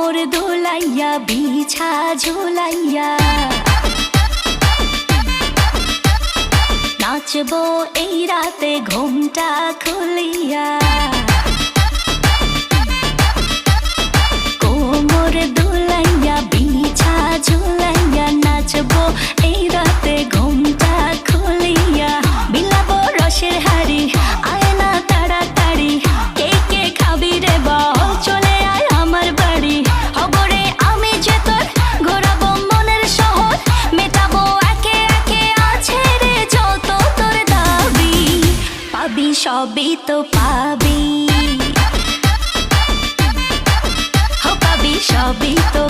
কোমর দোলাইয়া বিছা ঝুলাইয়া নাচবো এই রাতে ঘুমটা খুলিয়া। কোমর দোলাইয়া বিছা ঝুলাইয়া নাচবো এই রাতে ঘুমটা খুলিয়া। বিলাবো রসের হাড়ি আয় না তাড়াতাড়ি, কে কে খাবি রে বল চলে আয় আমার বাড়ি। হবরে আমি যে তোর ঘোরাবো মনের শহর, মেটাবো একে একে আছে রে যত তোর দাবি। পাবি সবই তো পাবি, পাবি সবই তো